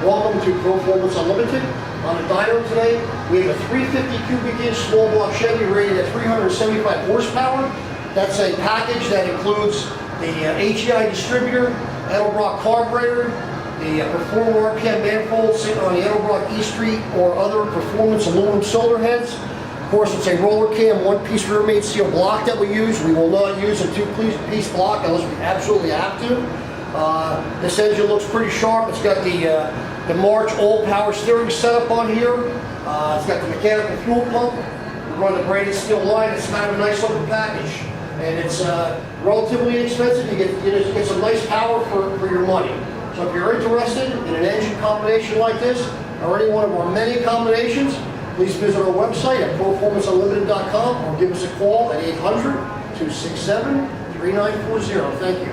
Welcome to Proformance Unlimited. On the dyno today, we have a 350 cubic inch small block Chevy rated at 375 horsepower. That's a package that includes the HEI distributor, Edelbrock carburetor, the Performer RPM manifold sitting on the Edelbrock E Street or other Performance aluminum cylinder heads. Of course, it's a roller cam one-piece rear-made steel block that we use. We will not use a two-piece block unless we absolutely have to. This engine looks pretty sharp. It's got the March all-power steering setup on here. It's got the mechanical fuel pump. We run the braided steel line. It's kind of a nice looking package, and it's relatively inexpensive. You get some nice power for your money. So if you're interested in an engine combination like this, or any one of our many combinations, please visit our website at proformanceunlimited.com or give us a call at 800-267-3940. Thank you.